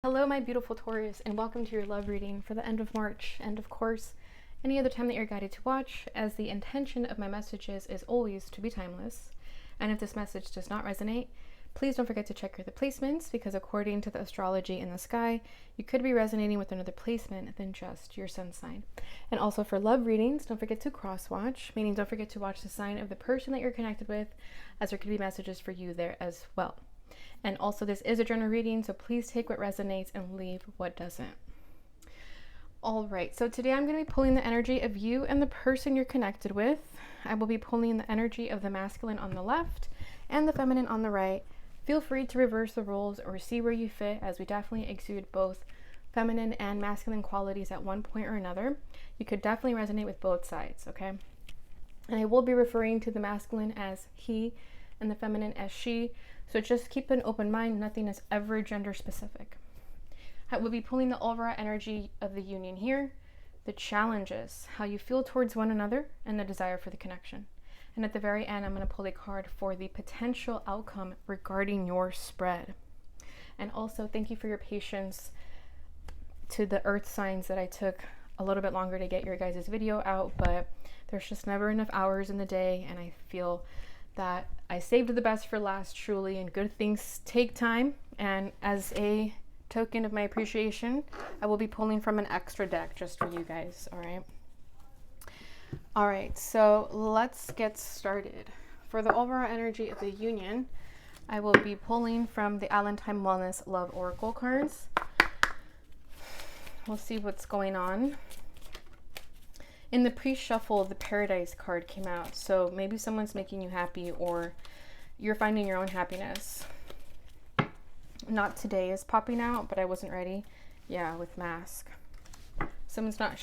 Hello, my beautiful Taurus, and welcome to your love reading for the end of March, and of course, any other time that you're guided to watch, as the intention of my messages is always to be timeless. And if this message does not resonate, please don't forget to check the placements, because according to the astrology in the sky, you could be resonating with another placement than just your sun sign. And also for love readings, don't forget to cross-watch, meaning don't forget to watch the sign of the person that you're connected with, as there could be messages for you there as well. And also, this is a general reading, so please take what resonates and leave what doesn't. All right, so today I'm going to be pulling the energy of you and the person you're connected with. I will be pulling the energy of the masculine on the left and the feminine on the right. Feel free to reverse the roles or see where you fit, as we definitely exude both feminine and masculine qualities at one point or another. You could definitely resonate with both sides, okay? And I will be referring to the masculine as he and the feminine as she. So just keep an open mind. Nothing is ever gender specific. I will be pulling the overall energy of the union here, the challenges, how you feel towards one another, and the desire for the connection. And at the very end, I'm going to pull a card for the potential outcome regarding your spread. And also, thank you for your patience to the earth signs that I took a little bit longer to get your guys' video out, but there's just never enough hours in the day, and I feel that I saved the best for last, truly, and good things take time. And as a token of my appreciation, I will be pulling from an extra deck just for you guys. All right, so let's get started. For the overall energy of the union, I will be pulling from the Allentine Wellness Love Oracle cards. We'll see what's going on. In the pre-shuffle, the Paradise card came out, so maybe someone's making you happy or you're finding your own happiness. Not Today is popping out, but I wasn't ready. Yeah, with Mask. Someone's not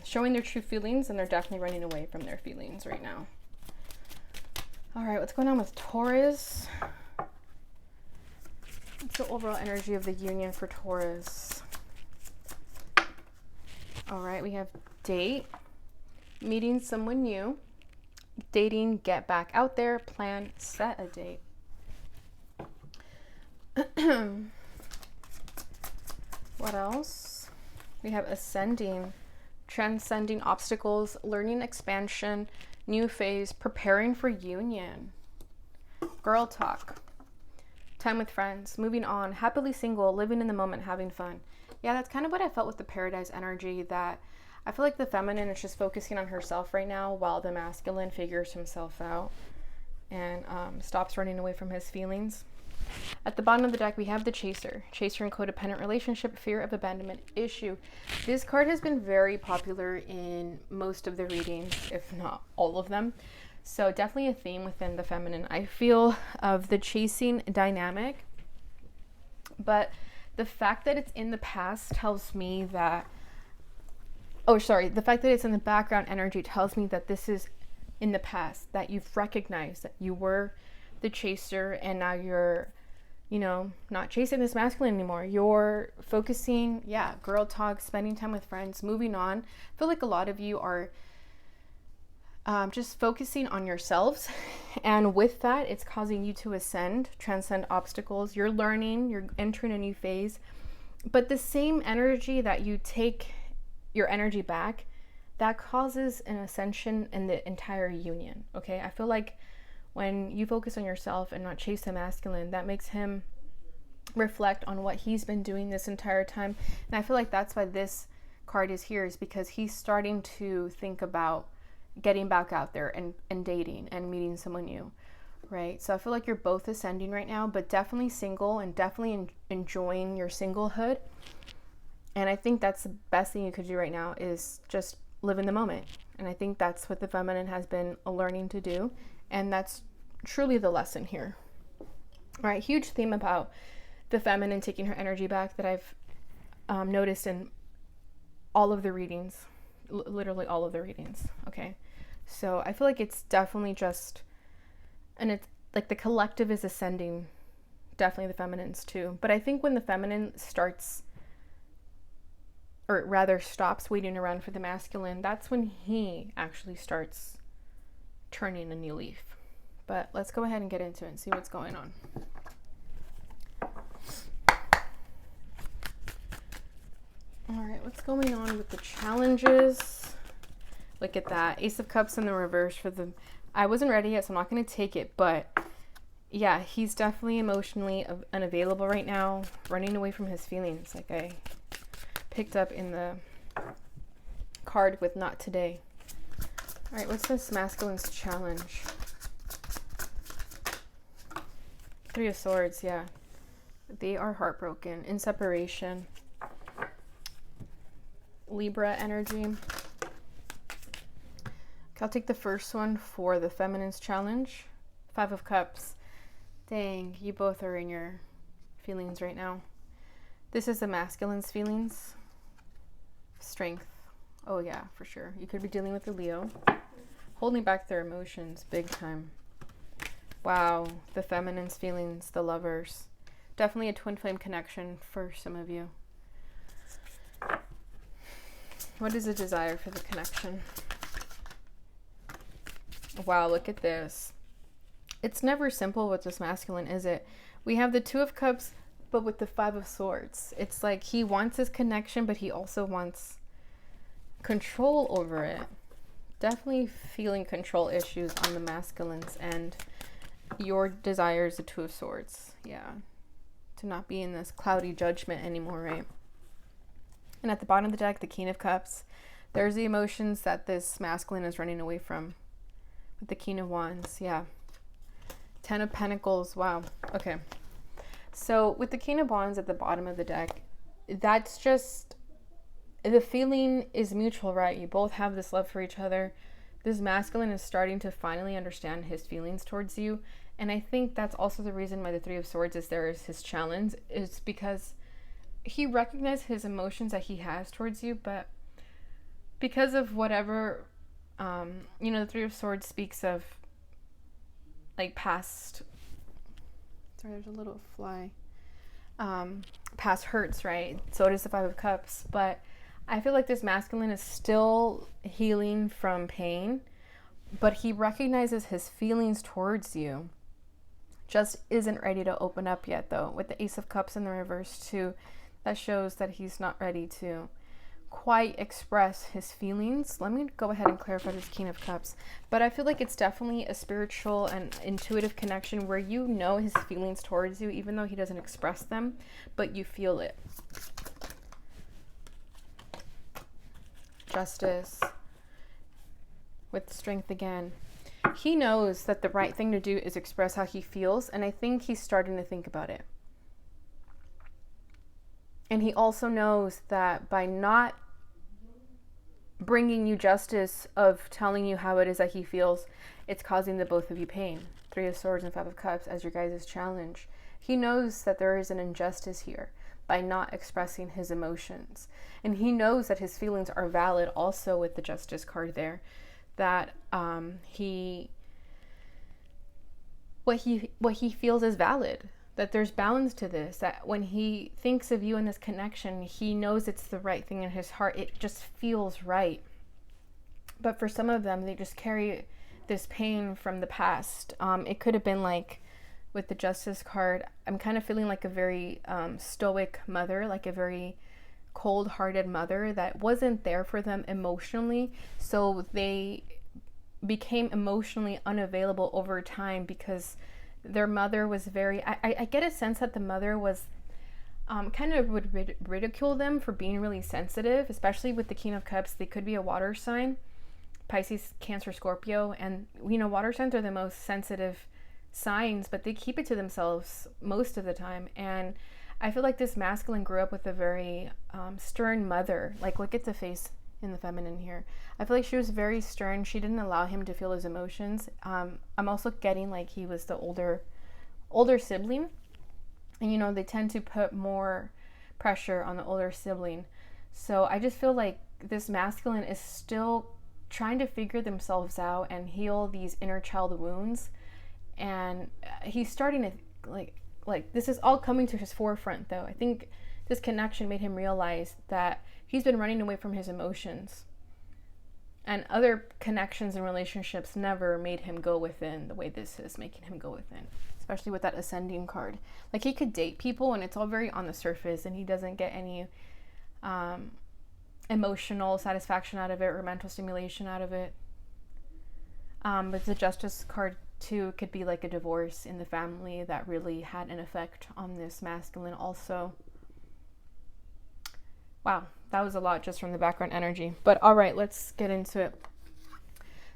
showing their true feelings, and they're definitely running away from their feelings right now. All right, what's going on with Taurus? What's the overall energy of the union for Taurus? All right, we have date. Meeting someone new, dating, get back out there, plan, set a date. What else? We have ascending, transcending obstacles, learning expansion, new phase, preparing for union. Girl talk, time with friends, moving on, happily single, living in the moment, having fun. Yeah, that's kind of what I felt with the Paradise energy, that I feel like the feminine is just focusing on herself right now, while the masculine figures himself out and stops running away from his feelings. At the bottom of the deck, we have the Chaser. Chaser and codependent relationship, fear of abandonment issue. This card has been very popular in most of the readings, if not all of them. So definitely a theme within the feminine, I feel, of the chasing dynamic. But the fact that it's in the past tells me that the fact that it's in the background energy tells me that this is in the past, that you've recognized that you were the chaser and now you're, not chasing this masculine anymore. You're focusing, girl talk, spending time with friends, moving on. I feel like a lot of you are just focusing on yourselves. And with that, it's causing you to ascend, transcend obstacles. You're learning, you're entering a new phase. But the same energy that you take your energy back, that causes an ascension in the entire union. Okay, I feel like when you focus on yourself and not chase the masculine, that makes him reflect on what he's been doing this entire time. And I feel like that's why this card is here, is because he's starting to think about getting back out there and dating and meeting someone new, right? So I feel like you're both ascending right now, but definitely single and definitely enjoying your singlehood. And I think that's the best thing you could do right now, is just live in the moment. And I think that's what the feminine has been learning to do. And that's truly the lesson here. All right, huge theme about the feminine taking her energy back that I've noticed in all of the readings, literally all of the readings, okay? So I feel like it's definitely just, and it's like the collective is ascending, definitely the feminines too. But I think when the feminine starts, or rather stops waiting around for the masculine, that's when he actually starts turning a new leaf. But let's go ahead and get into it and see what's going on. All right, what's going on with the challenges? Look at that. Ace of Cups in the reverse for the... I wasn't ready yet, so I'm not going to take it, but yeah, he's definitely emotionally unavailable right now, running away from his feelings, like I picked up in the card with Not Today. All right, what's this masculine's challenge? Three of Swords, yeah. They are heartbroken, in separation. Libra energy. Okay, I'll take the first one for the feminine's challenge. Five of Cups. Dang, you both are in your feelings right now. This is the masculine's feelings. Strength. Oh yeah, for sure. You could be dealing with a Leo. Holding back their emotions big time. Wow, the feminine's feelings, the Lovers. Definitely a twin flame connection for some of you. What is the desire for the connection? Wow, look at this. It's never simple with this masculine, is it? We have the Two of Cups, but with the Five of Swords. It's like he wants his connection, but he also wants control over it. Definitely feeling control issues on the masculine's end. Your desire is the Two of Swords. Yeah. To not be in this cloudy judgment anymore, right? And at the bottom of the deck, the King of Cups. There's the emotions that this masculine is running away from. With the King of Wands, yeah. Ten of Pentacles, wow. Okay. So with the King of Wands at the bottom of the deck, that's just, the feeling is mutual, right? You both have this love for each other. This masculine is starting to finally understand his feelings towards you. And I think that's also the reason why the Three of Swords is there as his challenge, is because he recognizes his emotions that he has towards you, but because of whatever, you know, the Three of Swords speaks of like past, sorry, there's a little fly, past hurts, right? So does the Five of Cups, but I feel like this masculine is still healing from pain, but he recognizes his feelings towards you, just isn't ready to open up yet though. With the Ace of Cups in the reverse too, that shows that he's not ready to quite express his feelings. Let me go ahead and clarify this King of Cups. But I feel like it's definitely a spiritual and intuitive connection where you know his feelings towards you, even though he doesn't express them, but you feel it. Justice. With Strength again. He knows that the right thing to do is express how he feels, and I think he's starting to think about it. And he also knows that by not bringing you justice of telling you how it is that he feels, it's causing the both of you pain. Three of Swords and Five of Cups as your guys' challenge. He knows that there is an injustice here by not expressing his emotions. And he knows that his feelings are valid also with the Justice card there. That what he feels is valid. That there's balance to this, that when he thinks of you in this connection, he knows it's the right thing in his heart. It just feels right. But for some of them, they just carry this pain from the past. It could have been like with the Justice card, I'm kind of feeling like a very stoic mother, like a very cold-hearted mother that wasn't there for them emotionally. So they became emotionally unavailable over time because their mother was very, I get a sense that the mother was kind of would ridicule them for being really sensitive, especially with the King of Cups. They could be a water sign, Pisces, Cancer, Scorpio, and you know, water signs are the most sensitive signs, but they keep it to themselves most of the time. And I feel like this masculine grew up with a very stern mother. Like, look at the face in the feminine here. I feel like she was very stern. She didn't allow him to feel his emotions. I'm also getting like he was the older sibling, and you know, they tend to put more pressure on the older sibling. So I just feel like this masculine is still trying to figure themselves out and heal these inner child wounds, and he's starting to like this is all coming to his forefront though. I think this connection made him realize that he's been running away from his emotions, and other connections and relationships never made him go within the way this is making him go within, especially with that Ascending card. Like, he could date people and it's all very on the surface and he doesn't get any emotional satisfaction out of it or mental stimulation out of it. But the Justice card too could be like a divorce in the family that really had an effect on this masculine also. Wow, that was a lot just from the background energy. But all right, let's get into it.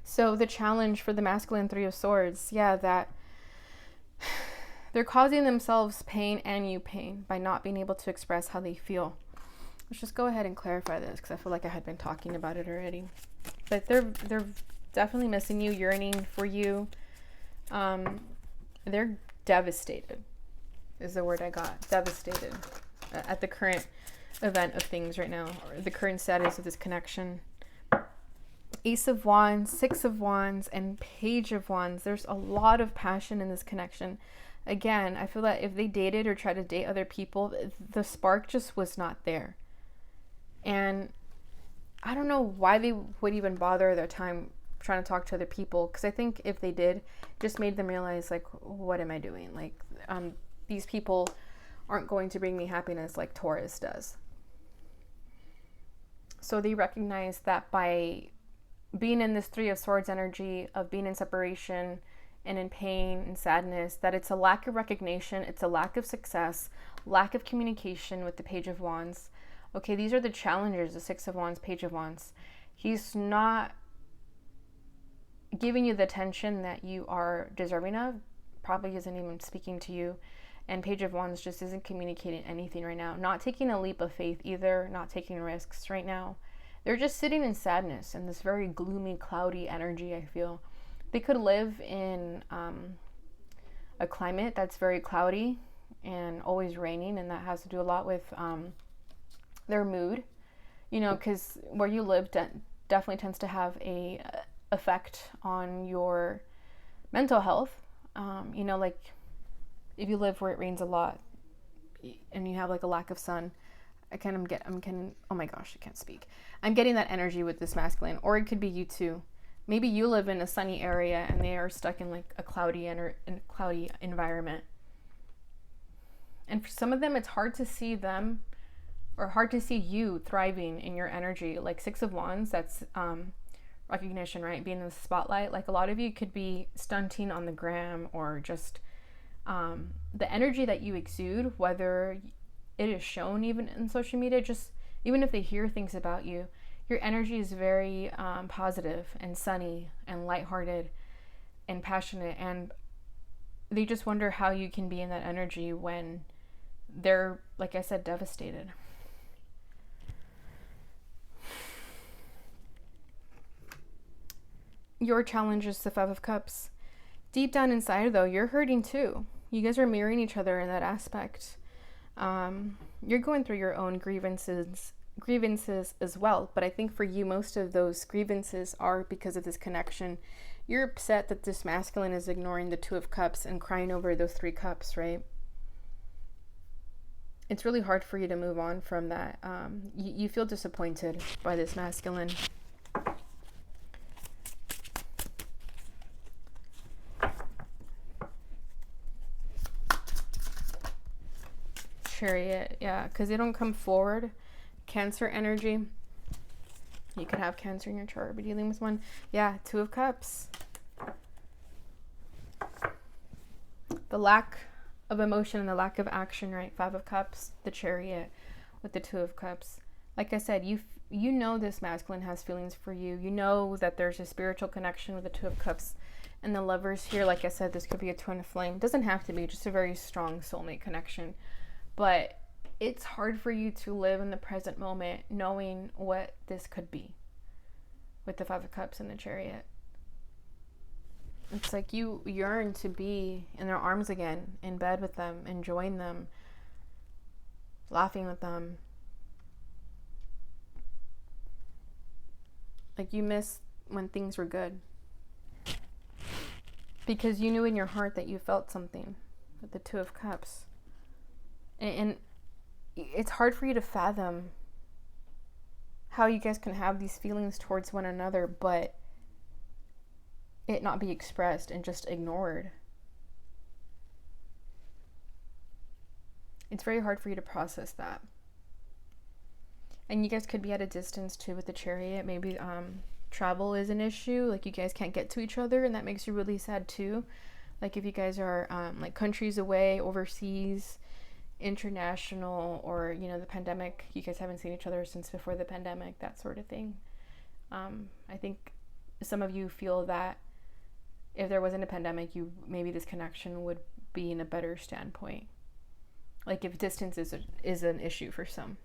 So the challenge for the masculine Three of Swords, that they're causing themselves pain and you pain by not being able to express how they feel. Let's just go ahead and clarify this because I feel like I had been talking about it already. But they're definitely missing you, yearning for you. They're devastated is the word I got. Devastated at the current event of things right now, or the current status of this connection. Ace of Wands, Six of Wands, and Page of Wands. There's a lot of passion in this connection. Again, I feel that if they dated or tried to date other people, the spark just was not there. And I don't know why they would even bother their time trying to talk to other people, because I think if they did, just made them realize, like, what am I doing? Like, these people aren't going to bring me happiness like Taurus does. So they recognize that by being in this Three of Swords energy of being in separation and in pain and sadness, that it's a lack of recognition, it's a lack of success, lack of communication with the Page of Wands. Okay, these are the challenges, the Six of Wands, Page of Wands. He's not giving you the attention that you are deserving of, probably isn't even speaking to you. And Page of Wands just isn't communicating anything right now. Not taking a leap of faith either, not taking risks right now. They're just sitting in sadness and this very gloomy, cloudy energy, I feel. They could live in a climate that's very cloudy and always raining, and that has to do a lot with their mood. You know, because where you live definitely tends to have a effect on your mental health. You know, like if you live where it rains a lot and you have like a lack of sun, oh my gosh, I can't speak. I'm getting that energy with this masculine, or it could be you too. Maybe you live in a sunny area and they are stuck in like a cloudy environment. And for some of them, it's hard to see them, or hard to see you thriving in your energy. Like Six of Wands, that's recognition, right? Being in the spotlight. Like a lot of you could be stunting on the gram, or just the energy that you exude, whether it is shown even in social media, just even if they hear things about you, your energy is very positive and sunny and lighthearted and passionate. And they just wonder how you can be in that energy when they're, like I said, devastated. Your challenge is the Five of Cups. Deep down inside, though, you're hurting too. You guys are mirroring each other in that aspect. You're going through your own grievances as well. But I think for you, most of those grievances are because of this connection. You're upset that this masculine is ignoring the Two of Cups and crying over those Three Cups, right? It's really hard for you to move on from that. You feel disappointed by this masculine. Chariot, yeah, because they don't come forward. Cancer energy. You could have Cancer in your chart, but dealing with one. Yeah, Two of Cups. The lack of emotion and the lack of action, right? Five of Cups, the Chariot with the Two of Cups. Like I said, you know this masculine has feelings for you. You know that there's a spiritual connection with the Two of Cups and the Lovers here. Like I said, this could be a twin flame. Doesn't have to be, just a very strong soulmate connection. But it's hard for you to live in the present moment knowing what this could be with the Five of Cups and the Chariot. It's like you yearn to be in their arms again, in bed with them, enjoying them, laughing with them. Like you miss when things were good. Because you knew in your heart that you felt something with the Two of Cups. And it's hard for you to fathom how you guys can have these feelings towards one another, but it not be expressed and just ignored. It's very hard for you to process that. And you guys could be at a distance too with the Chariot. Maybe travel is an issue. Like you guys can't get to each other, and that makes you really sad too. Like if you guys are like countries away, overseas, international, or the pandemic, you guys haven't seen each other since before the pandemic, that sort of thing. I think some of you feel that if there wasn't a pandemic, maybe this connection would be in a better standpoint. Like if distance is an issue for some.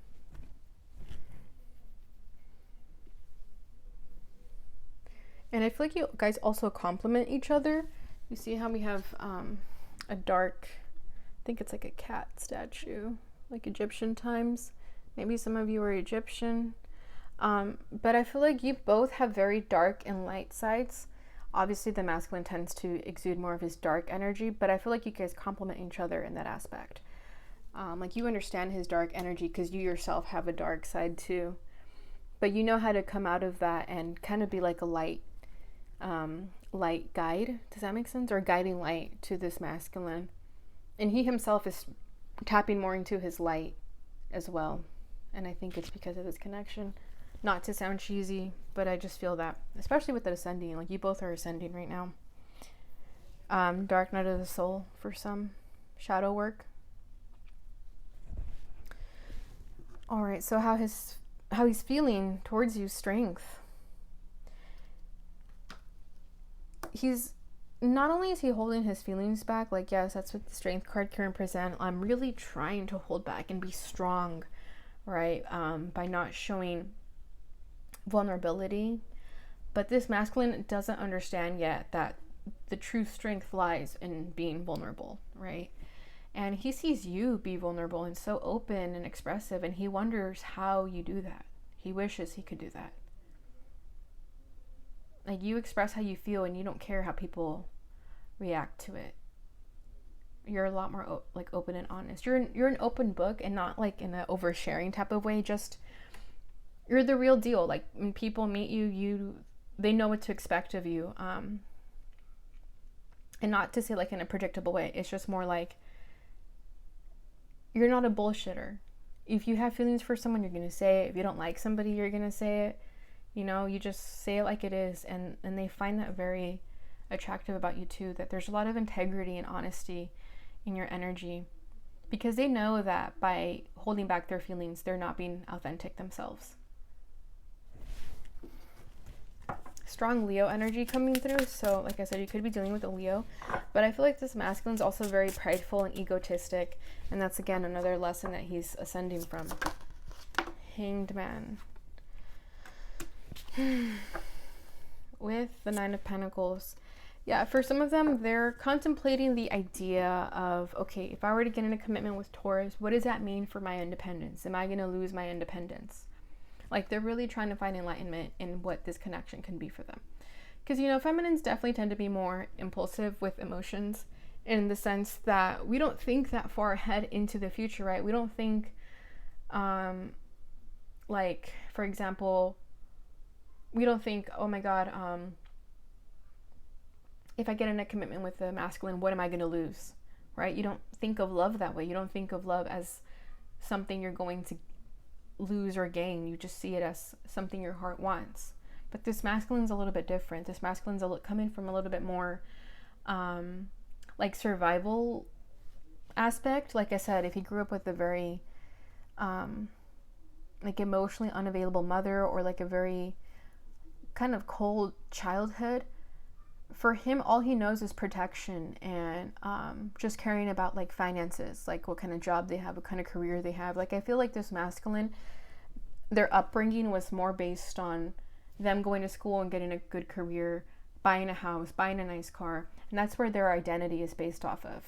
And I feel like you guys also complement each other. You see how we have a dark, I think it's like a cat statue, like Egyptian times. Maybe some of you are Egyptian. But I feel like you both have very dark and light sides. Obviously, the masculine tends to exude more of his dark energy, but I feel like you guys complement each other in that aspect. Like you understand his dark energy because you yourself have a dark side too. But you know how to come out of that and kind of be like a light guide. Does that make sense? Or guiding light to this masculine. And he himself is tapping more into his light as well. And I think it's because of this connection. Not to sound cheesy, but I just feel that, especially with the ascending, like you both are ascending right now. Dark night of the soul for some, shadow work. All right, so how he's feeling towards you, strength. He's not only is he holding his feelings back, like yes, that's what the strength card can present. I'm really trying to hold back and be strong, right? By not showing vulnerability. But this masculine doesn't understand yet that the true strength lies in being vulnerable, right? And he sees you be vulnerable and so open and expressive, and he wonders how you do that. He wishes he could do that. Like you express how you feel and you don't care how people react to it. You're a lot more like open and honest. You're an open book, and not like in an oversharing type of way. Just you're the real deal. Like when people meet you, they know what to expect of you. And not to say like in a predictable way. It's just more like you're not a bullshitter. If you have feelings for someone, you're gonna say it. If you don't like somebody, you're gonna say it. You just say it like it is, and they find that very attractive about you too, that there's a lot of integrity and honesty in your energy, because they know that by holding back their feelings, they're not being authentic themselves. Strong Leo energy coming through. So like I said, you could be dealing with a Leo, but I feel like this masculine is also very prideful and egotistic, and that's again another lesson that he's ascending from. Hanged Man. With the Nine of Pentacles. Yeah, for some of them, they're contemplating the idea of, okay, if I were to get in a commitment with Taurus, what does that mean for my independence? Am I going to lose my independence? Like, they're really trying to find enlightenment in what this connection can be for them. Because, feminines definitely tend to be more impulsive with emotions, in the sense that we don't think that far ahead into the future, right? We don't think, like, for example, we don't think, oh my God, if I get in a commitment with a masculine, what am I going to lose, right? You don't think of love that way. You don't think of love as something you're going to lose or gain. You just see it as something your heart wants. But this masculine's a little bit different. This masculine's coming from a little bit more like survival aspect. Like I said, if he grew up with a very like emotionally unavailable mother, or like a very kind of cold childhood, for him all he knows is protection and just caring about like finances, like what kind of job they have, what kind of career they have. Like I feel like this masculine, their upbringing was more based on them going to school and getting a good career, buying a house, buying a nice car, and that's where their identity is based off of.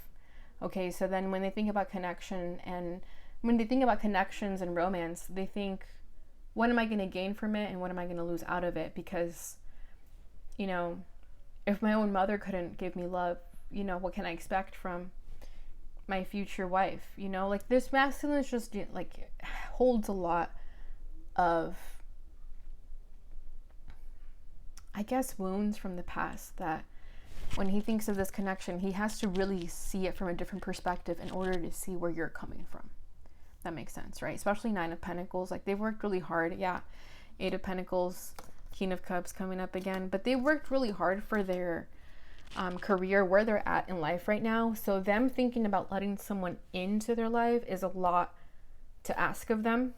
Okay, so then when they think about connection, and when they think about connections and romance, they think, what am I going to gain from it and what am I going to lose out of it? Because, if my own mother couldn't give me love, what can I expect from my future wife? Like this masculine is just like holds a lot of, I guess, wounds from the past, that when he thinks of this connection, he has to really see it from a different perspective in order to see where you're coming from. That makes sense, right? Especially Nine of Pentacles. Like, they've worked really hard. Yeah. Eight of Pentacles, King of Cups coming up again. But they worked really hard for their career, where they're at in life right now. So them thinking about letting someone into their life is a lot to ask of them.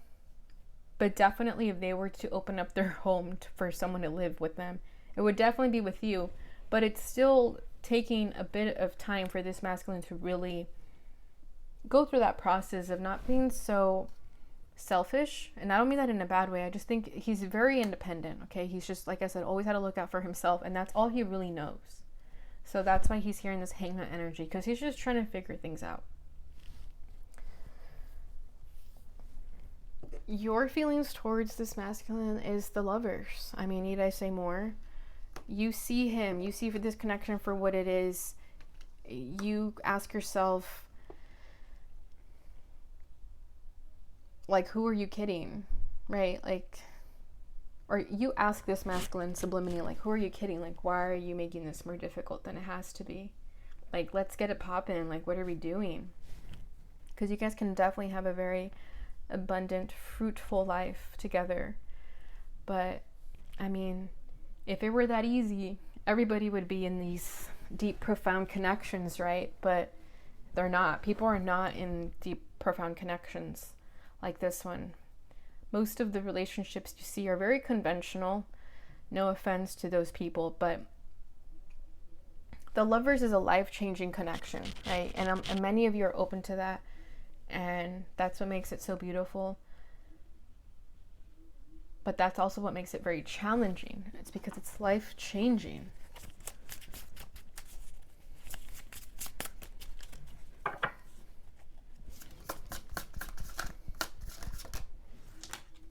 But definitely if they were to open up their home for someone to live with them, it would definitely be with you. But it's still taking a bit of time for this masculine to really go through that process of not being so selfish. And I don't mean that in a bad way. I just think he's very independent, okay? He's just, like I said, always had to look out for himself, and that's all he really knows. So that's why he's hearing this hangman energy, because he's just trying to figure things out. Your feelings towards this masculine is the Lovers. I mean, need I say more? You see him, you see for this connection for what it is. You ask yourself, like, who are you kidding? Right? Like, or you ask this masculine subliminally, like, who are you kidding? Like, why are you making this more difficult than it has to be? Like, let's get it popping. Like, what are we doing? Because you guys can definitely have a very abundant, fruitful life together. But, I mean, if it were that easy, everybody would be in these deep, profound connections, right? But they're not. People are not in deep, profound connections like this one. Most of the relationships you see are very conventional. No offense to those people, but the Lovers is a life-changing connection, right? And many of you are open to that, and that's what makes it so beautiful. But that's also what makes it very challenging. It's because it's life-changing.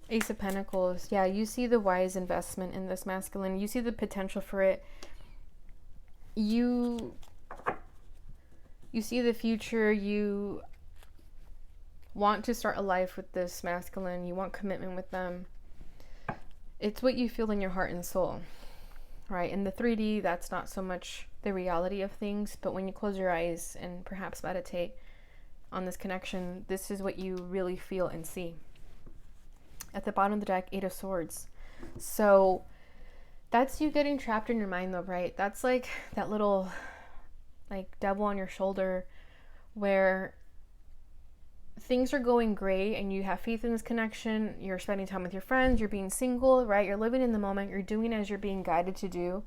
Ace of Pentacles. Yeah, you see the wise investment in this masculine. You see the potential for it. You see the future. You want to start a life with this masculine. You want commitment with them. It's what you feel in your heart and soul, right? In the 3D, that's not so much the reality of things, but when you close your eyes and perhaps meditate on this connection, this is what you really feel and see. At the bottom of the deck, Eight of Swords. So that's you getting trapped in your mind though, right? That's like that little like devil on your shoulder where things are going great and you have faith in this connection. You're spending time with your friends. You're being single, right? You're living in the moment. You're doing as you're being guided to do.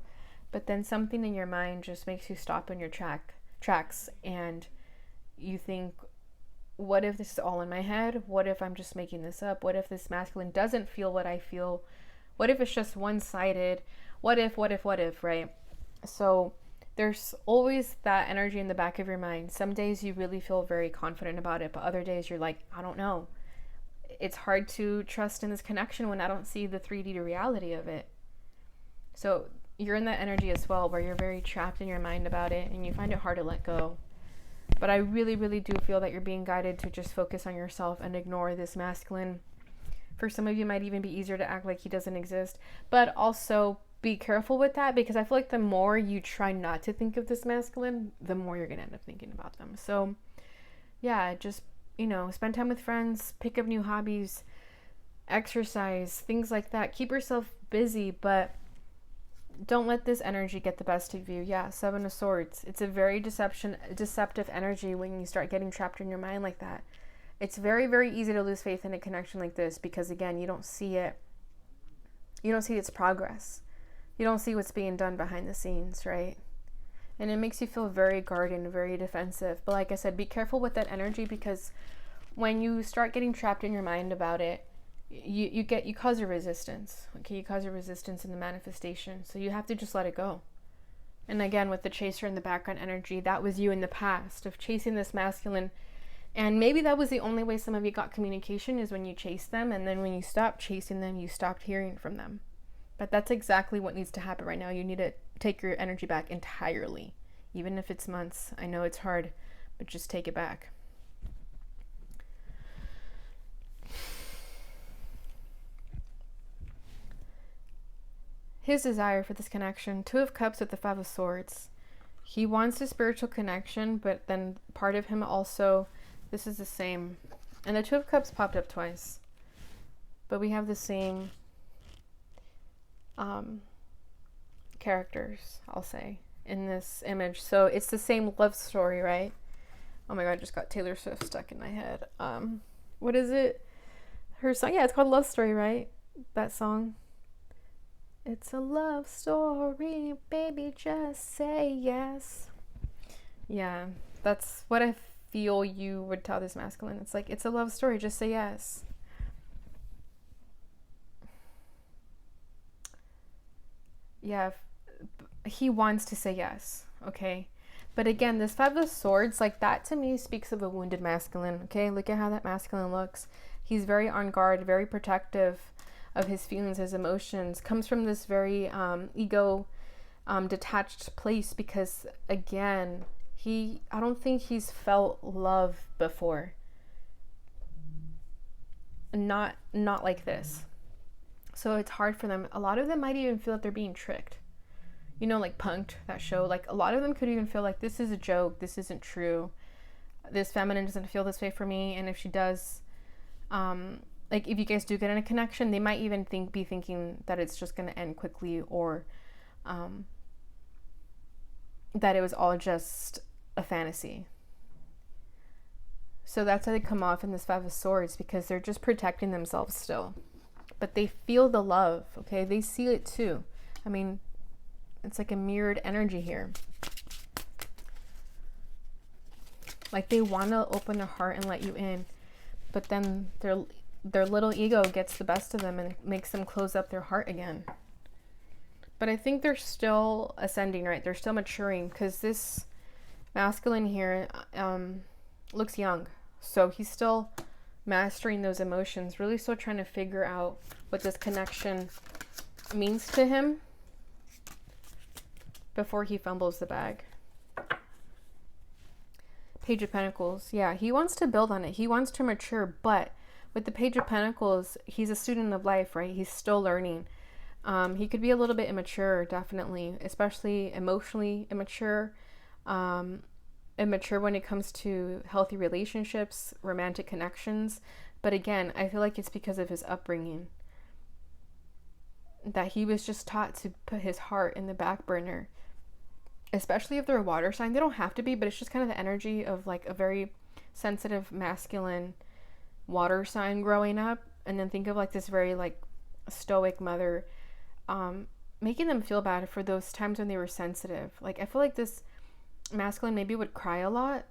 But then something in your mind just makes you stop in your tracks and you think, what if this is all in my head? What if I'm just making this up? What if this masculine doesn't feel what I feel? What if it's just one-sided? What if, right? So there's always that energy in the back of your mind. Some days you really feel very confident about it, but other days you're like, I don't know. It's hard to trust in this connection when I don't see the 3D reality of it. So you're in that energy as well, where you're very trapped in your mind about it and you find it hard to let go. But I really, really do feel that you're being guided to just focus on yourself and ignore this masculine. For some of you, it might even be easier to act like he doesn't exist. But also be careful with that, because I feel like the more you try not to think of this masculine, the more you're going to end up thinking about them. So yeah, just, spend time with friends, pick up new hobbies, exercise, things like that. Keep yourself busy, but don't let this energy get the best of you. Yeah, Seven of Swords. It's a very deceptive energy when you start getting trapped in your mind like that. It's very, very easy to lose faith in a connection like this because, again, you don't see it. You don't see its progress. You don't see what's being done behind the scenes, right? And it makes you feel very guarded and very defensive. But like I said, be careful with that energy, because when you start getting trapped in your mind about it, you cause a resistance. Okay, you cause a resistance in the manifestation. So you have to just let it go. And again, with the chaser in the background energy, that was you in the past of chasing this masculine. And maybe that was the only way some of you got communication, is when you chased them. And then when you stopped chasing them, you stopped hearing from them. But that's exactly what needs to happen right now. You need to take your energy back entirely. Even if it's months. I know it's hard, but just take it back. His desire for this connection, Two of Cups with the Five of Swords. He wants a spiritual connection, but then part of him also, this is the same And the Two of Cups popped up twice. But we have the same characters, I'll say, in this image. So it's the same love story, right? Oh my god, I just got Taylor Swift stuck in my head. What is it? Her song? Yeah, it's called Love Story, right? That song. It's a love story, baby, just say yes. Yeah, that's what I feel you would tell this masculine. It's like, it's a love story, just say yes. Yeah, he wants to say yes, okay? But again, this Five of Swords, like, that to me speaks of a wounded masculine, okay? Look at how that masculine looks. He's very on guard, very protective of his feelings, his emotions. Comes from this very ego detached place because, again, I don't think he's felt love before. Not like this. So it's hard for them. A lot of them might even feel that they're being tricked. You know, like Punk'd, that show. Like, a lot of them could even feel like, this is a joke. This isn't true. This feminine doesn't feel this way for me. And if she does, like, if you guys do get in a connection, they might even be thinking that it's just going to end quickly, or that it was all just a fantasy. So that's how they come off in this Five of Swords, because they're just protecting themselves still. But they feel the love, okay? They see it too. I mean, it's like a mirrored energy here. Like, they want to open their heart and let you in, but then their little ego gets the best of them and makes them close up their heart again. But I think they're still ascending, right? They're still maturing, because this masculine here looks young. So he's still mastering those emotions, really still trying to figure out what this connection means to him before he fumbles the bag. Page of Pentacles. Yeah, he wants to build on it. He wants to mature, but with the Page of Pentacles, he's a student of life, right? He's still learning. He could be a little bit immature, definitely, especially emotionally immature. Immature when it comes to healthy relationships, romantic connections. But again, I feel like it's because of his upbringing, that he was just taught to put his heart in the back burner. Especially if they're a water sign. They don't have to be, but it's just kind of the energy of like a very sensitive masculine water sign growing up. And then think of like this very like stoic mother, making them feel bad for those times when they were sensitive. Like, I feel like this masculine maybe would cry a lot,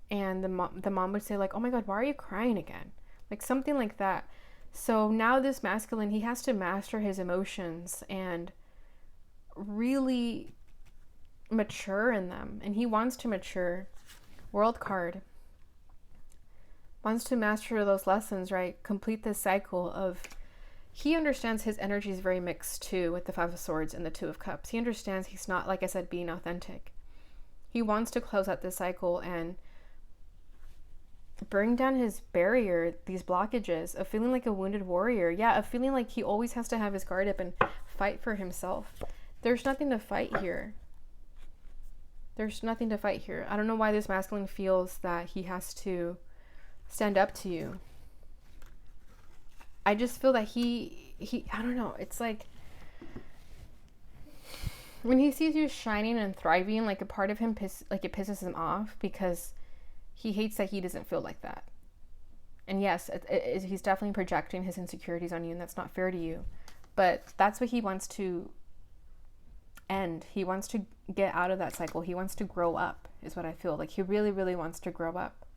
and the mom would say like, oh my god, why are you crying again? Like something like that. So now this masculine, he has to master his emotions and really mature in them. And he wants to mature. World card. Wants to master those lessons, right? Complete this cycle of, he understands his energy is very mixed too, with the Five of Swords and the Two of Cups. He understands he's not, like I said, being authentic. He wants to close out this cycle and bring down his barrier, these blockages of feeling like a wounded warrior. Yeah, of feeling like he always has to have his guard up and fight for himself. There's nothing to fight here. There's nothing to fight here. I don't know why this masculine feels that he has to stand up to you. I just feel that he I don't know, it's like when he sees you shining and thriving, like a part of him it pisses him off, because he hates that he doesn't feel like that. And yes, he's definitely projecting his insecurities on you, and that's not fair to you. But that's what he wants to end. He wants to get out of that cycle. He wants to grow up, is what I feel. Like, he really, really wants to grow up.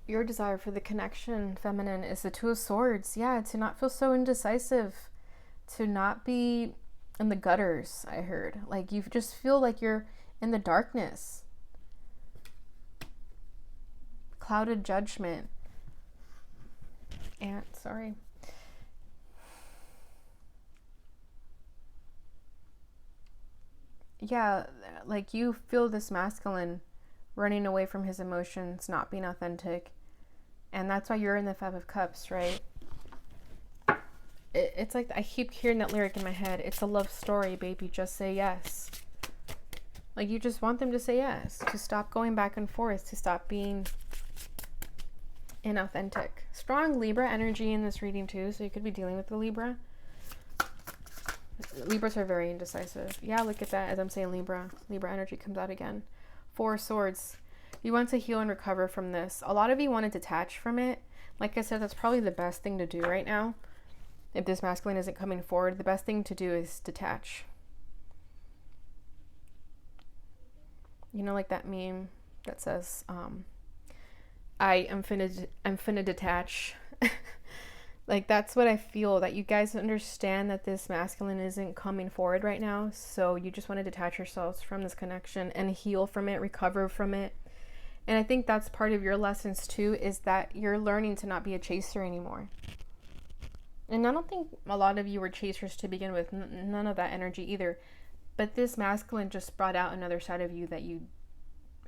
Your desire for the connection, feminine, is the Two of Swords. Yeah, to not feel so indecisive, to not be in the gutters, I heard. Like, you just feel like you're in the darkness. Clouded judgment. Sorry. Yeah, like, you feel this masculine running away from his emotions, not being authentic. And that's why you're in the Five of Cups, right? It's like, I keep hearing that lyric in my head. It's a love story, baby. Just say yes. Like, you just want them to say yes, to stop going back and forth, to stop being inauthentic. Strong Libra energy in this reading too, so you could be dealing with the Libra. Libras are very indecisive. Yeah, look at that. As I'm saying Libra energy comes out again. 4 Swords. You want to heal and recover from this. A lot of you want to detach from it. Like I said, that's probably the best thing to do right now. If this masculine isn't coming forward, the best thing to do is detach. You know, like that meme that says, I'm finna detach. Like, that's what I feel, that you guys understand that this masculine isn't coming forward right now. So you just want to detach yourselves from this connection and heal from it, recover from it. And I think that's part of your lessons too, is that you're learning to not be a chaser anymore. And I don't think a lot of you were chasers to begin with. None of that energy either. But this masculine just brought out another side of you that you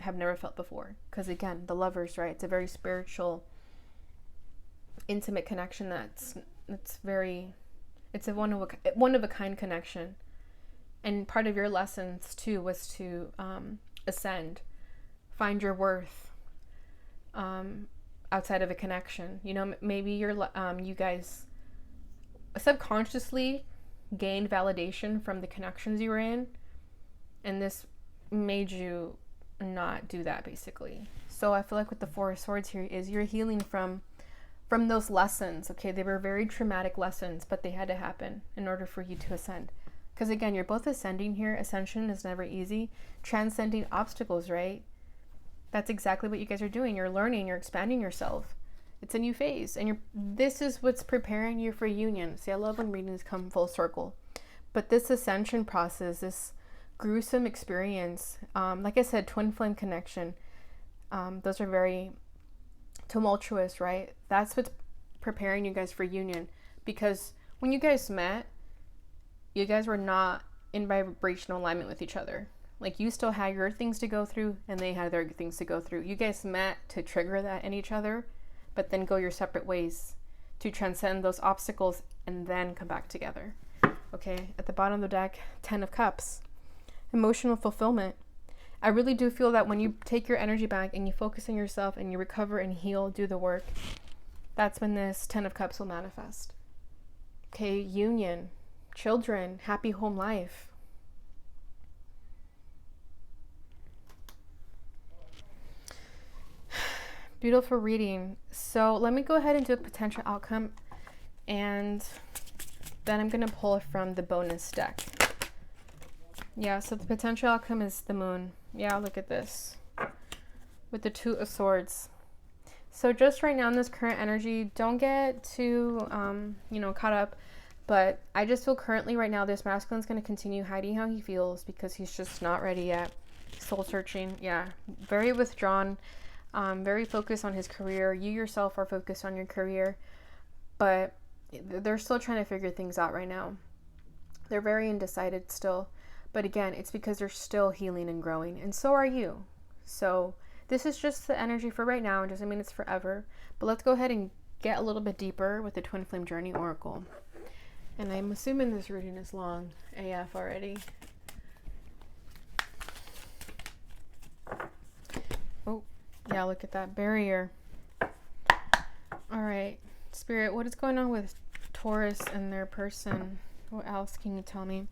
have never felt before. Because again, the Lovers, right? It's a very spiritual, intimate connection it's a one of a kind connection. And part of your lessons too was to ascend, find your worth outside of a connection. You know, maybe you guys subconsciously gained validation from the connections you were in, and this made you not do that, basically. So I feel like with the 4 of Swords here is you're healing from those lessons. Okay, they were very traumatic lessons, but they had to happen in order for you to ascend. Because again, you're both ascending here. Ascension is never easy. Transcending obstacles, right? That's exactly what you guys are doing. You're learning, you're expanding yourself. It's a new phase, and this is what's preparing you for union. See, I love when readings come full circle. But this ascension process, this gruesome experience, like I said, twin flame connection, those are very tumultuous, right? That's what's preparing you guys for union. Because when you guys met, you guys were not in vibrational alignment with each other. Like, you still had your things to go through, and they had their things to go through. You guys met to trigger that in each other, but then go your separate ways to transcend those obstacles and then come back together. Okay, at the bottom of the deck, 10 of Cups. Emotional fulfillment. I really do feel that when you take your energy back and you focus on yourself and you recover and heal, do the work, that's when this 10 of Cups will manifest. Okay, union, children, happy home life. Beautiful reading. So let me go ahead and do a potential outcome, and then I'm going to pull from the bonus deck. Yeah, so the potential outcome is the Moon. Yeah, look at this. With the 2 of Swords. So just right now in this current energy, don't get too, caught up. But I just feel currently right now this masculine's going to continue hiding how he feels because he's just not ready yet. Soul searching. Yeah, very withdrawn. Very focused on his career. You yourself are focused on your career. But they're still trying to figure things out right now. They're very undecided still. But again, it's because they're still healing and growing. And so are you. So this is just the energy for right now. It doesn't mean it's forever. But let's go ahead and get a little bit deeper with the Twin Flame Journey Oracle. And I'm assuming this reading is long AF already. Oh, yeah, look at that barrier. All right, Spirit, what is going on with Taurus and their person? What else can you tell me?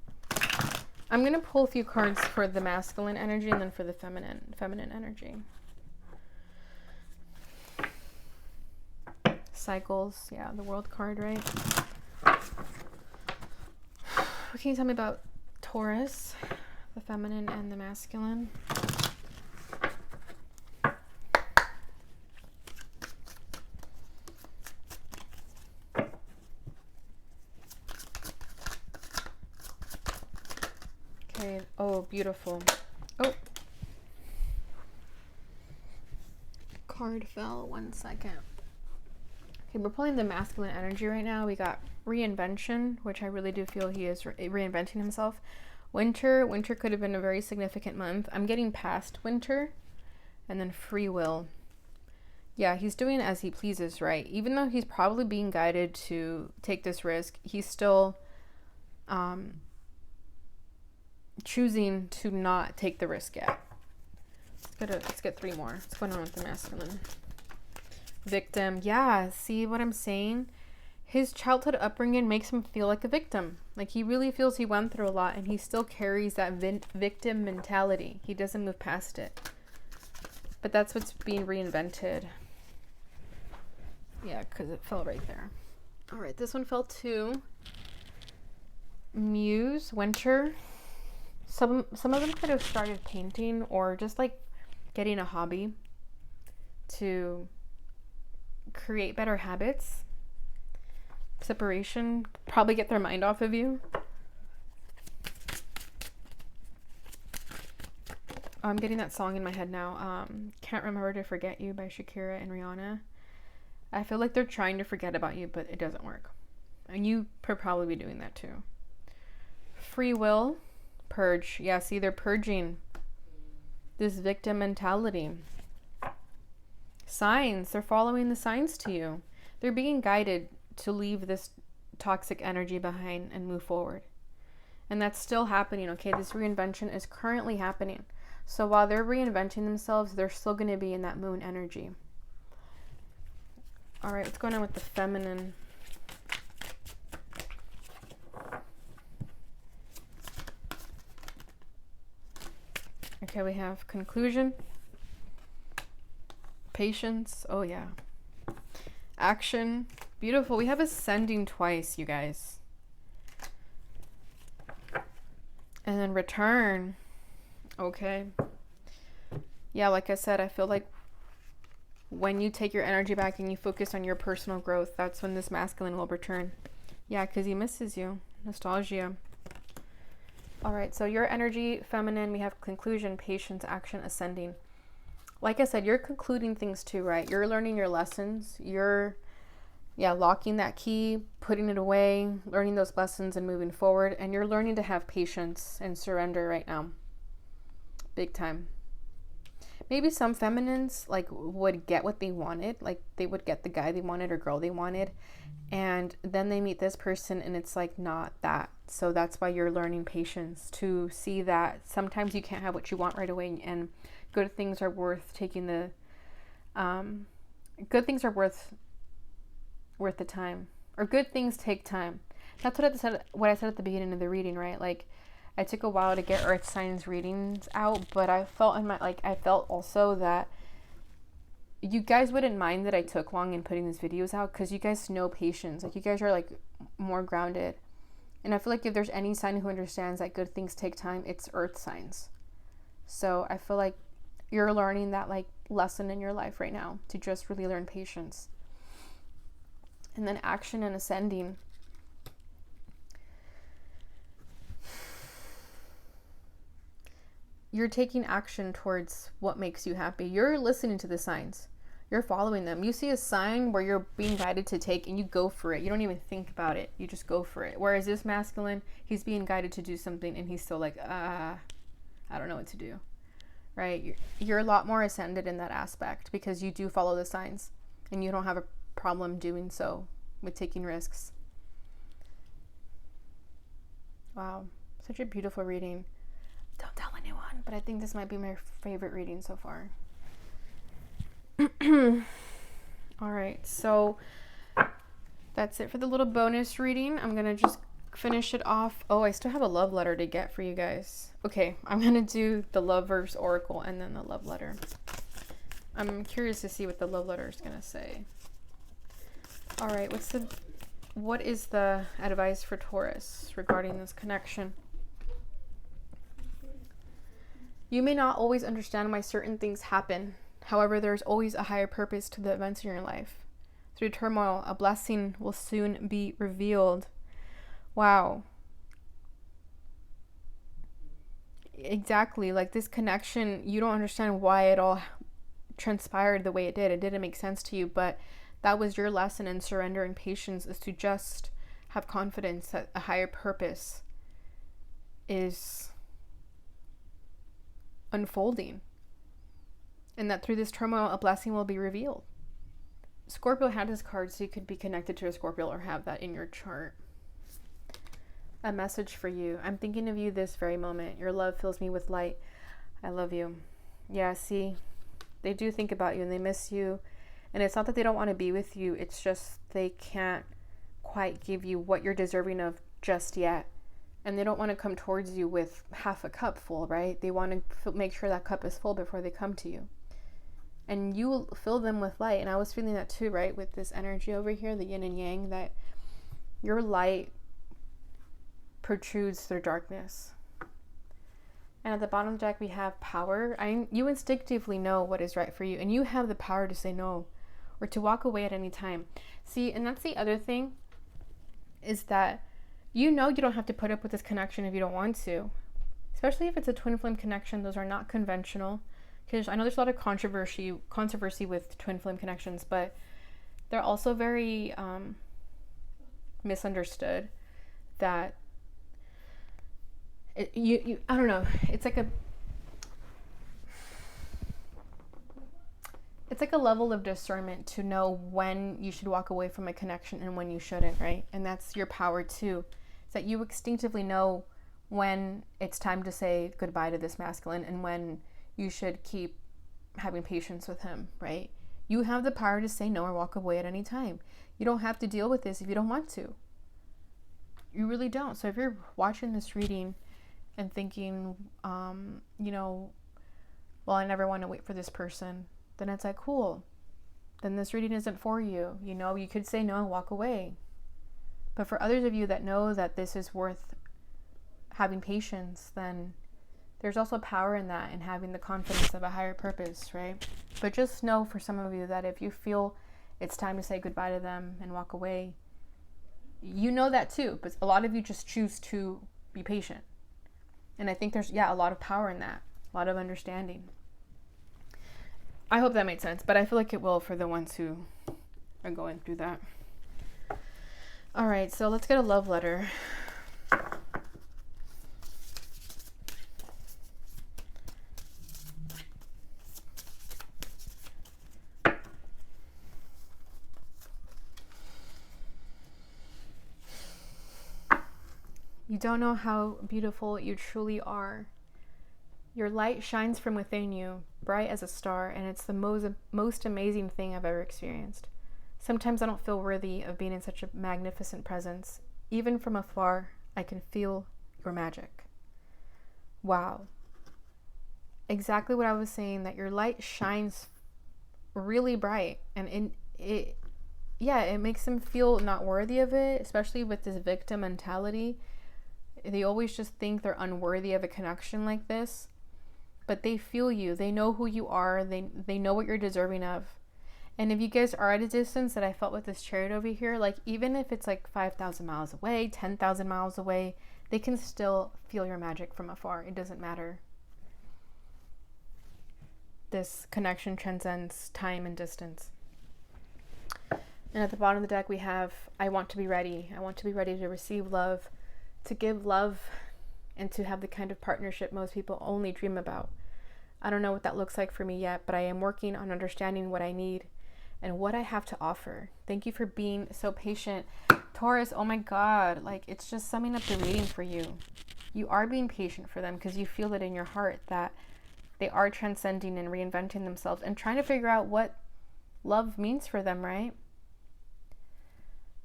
I'm going to pull a few cards for the masculine energy and then for the feminine energy. Cycles, yeah, the World card, right? What can you tell me about Taurus, the feminine and the masculine? Okay, oh, beautiful. Oh. Card fell, 1 second. Okay, we're pulling the masculine energy right now. We got reinvention, which I really do feel he is reinventing himself. Winter could have been a very significant month. I'm getting past winter. And then free will. Yeah, he's doing as he pleases, right? Even though he's probably being guided to take this risk, he's still choosing to not take the risk yet. Let's get 3 more. What's going on with the masculine? Victim. Yeah, see what I'm saying? His childhood upbringing makes him feel like a victim. Like, he really feels he went through a lot, and he still carries that victim mentality. He doesn't move past it. But that's what's being reinvented. Yeah, because it fell right there. All right, this one fell too. Muse, winter. Some of them could have started painting or just like getting a hobby to create better habits. Separation, probably get their mind off of you. I'm getting that song in my head now. Can't Remember to Forget You by Shakira and Rihanna. I feel like they're trying to forget about you, but it doesn't work. And you could probably be doing that too. Free will, purge. Yeah, see, they're purging this victim mentality. Signs, they're following the signs to you. They're being guided to leave this toxic energy behind and move forward. And that's still happening, okay? This reinvention is currently happening. So while they're reinventing themselves, they're still going to be in that moon energy. All right, what's going on with the feminine? Okay, we have conclusion, patience. Oh, yeah. Action. Beautiful. We have ascending twice, you guys. And then return. Okay. Yeah, like I said, I feel like when you take your energy back and you focus on your personal growth, that's when this masculine will return. Yeah, because he misses you. Nostalgia. All right, so your energy, feminine, we have conclusion, patience, action, ascending. Like I said, you're concluding things too, right? You're learning your lessons. You're, locking that key, putting it away, learning those lessons and moving forward. And you're learning to have patience and surrender right now. Big time. Maybe some feminines would get what they wanted. Like they would get the guy they wanted or girl they wanted. And then they meet this person and it's not that. So that's why you're learning patience, to see that sometimes you can't have what you want right away, and good things are worth taking the good things are worth the time, or good things take time. That's what I said at the beginning of the reading, right? Like, I took a while to get earth signs readings out, but I felt I felt also that you guys wouldn't mind that I took long in putting these videos out, because you guys know patience. Like, you guys are more grounded. And I feel like if there's any sign who understands that good things take time, it's earth signs. So I feel like you're learning that lesson in your life right now, to just really learn patience. And then action and ascending. You're taking action towards what makes you happy. You're listening to the signs. You're following them. You see a sign where you're being guided to take, and you go for it. You don't even think about it. You just go for it. Whereas this masculine, he's being guided to do something, and he's still I don't know what to do. Right? You're a lot more ascended in that aspect, because you do follow the signs, and you don't have a problem doing so with taking risks. Wow. Such a beautiful reading. Don't tell anyone, but I think this might be my favorite reading so far. All right, so that's it for the little bonus reading. I'm gonna just finish it off. Oh, I still have a love letter to get for you guys. Okay, I'm gonna do the Lover's Oracle and then the love letter. I'm curious to see what the love letter is gonna say. All right, what is the advice for Taurus regarding this connection? You may not always understand why certain things happen. However, there is always a higher purpose to the events in your life. Through turmoil, a blessing will soon be revealed. Wow. Exactly. Like, this connection, you don't understand why it all transpired the way it did. It didn't make sense to you, but that was your lesson in surrender and patience, is to just have confidence that a higher purpose is unfolding, and that through this turmoil a blessing will be revealed. Scorpio had his card, so you could be connected to a Scorpio or have that in your chart. a message for you. I'm thinking of you this very moment. Your love fills me with light. I love you. Yeah, see, they do think about you and they miss you. And it's not that they don't want to be with you. It's just they can't quite give you what you're deserving of just yet. And they don't want to come towards you with half a cup full, right? They want to make sure that cup is full before they come to you. And you will fill them with light. And I was feeling that too, right? With this energy over here, the yin and yang, that your light protrudes through darkness. And at the bottom of the deck, we have power. You instinctively know what is right for you. And you have the power to say no or to walk away at any time. See, and that's the other thing, is that you know you don't have to put up with this connection if you don't want to. Especially if it's a twin flame connection. Those are not conventional. Because I know there's a lot of controversy with twin flame connections, but they're also very misunderstood. That I don't know. It's like a level of discernment to know when you should walk away from a connection and when you shouldn't, right? And that's your power too. It's that you instinctively know when it's time to say goodbye to this masculine and when you should keep having patience with him, right? You have the power to say no or walk away at any time. You don't have to deal with this if you don't want to. You really don't. So if you're watching this reading and thinking, well, I never want to wait for this person, then it's like, cool. Then this reading isn't for you. You could say no and walk away. But for others of you that know that this is worth having patience, then there's also power in that and having the confidence of a higher purpose, right? But just know for some of you that if you feel it's time to say goodbye to them and walk away, you know that too. But a lot of you just choose to be patient. And I think there's, a lot of power in that, a lot of understanding. I hope that made sense, but I feel like it will for the ones who are going through that. All right, so let's get a love letter. You don't know how beautiful you truly are. Your light shines from within you, bright as a star, and it's the most amazing thing I've ever experienced. Sometimes I don't feel worthy of being in such a magnificent presence. Even from afar, I can feel your magic. Wow. Exactly what I was saying, that your light shines really bright, and it makes them feel not worthy of it, especially with this victim mentality. They always just think they're unworthy of a connection like this, but they feel you. They know who you are. They know what you're deserving of. And if you guys are at a distance that I felt with this chariot over here, like even if it's like 5,000 miles away, 10,000 miles away, they can still feel your magic from afar. It doesn't matter. This connection transcends time and distance. And at the bottom of the deck, we have, I want to be ready. I want to be ready to receive love, to give love, and to have the kind of partnership most people only dream about. I don't know what that looks like for me yet, but I am working on understanding what I need and what I have to offer. Thank you for being so patient. Taurus, oh my God, like it's just summing up the reading for you. You are being patient for them because you feel it in your heart that they are transcending and reinventing themselves and trying to figure out what love means for them, right?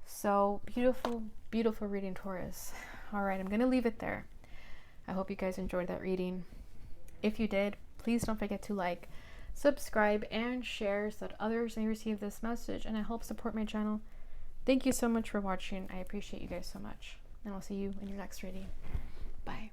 So beautiful, beautiful reading, Taurus. All right, I'm going to leave it there. I hope you guys enjoyed that reading. If you did, please don't forget to like, subscribe, and share so that others may receive this message and it helps support my channel. Thank you so much for watching. I appreciate you guys so much. And I'll see you in your next reading. Bye.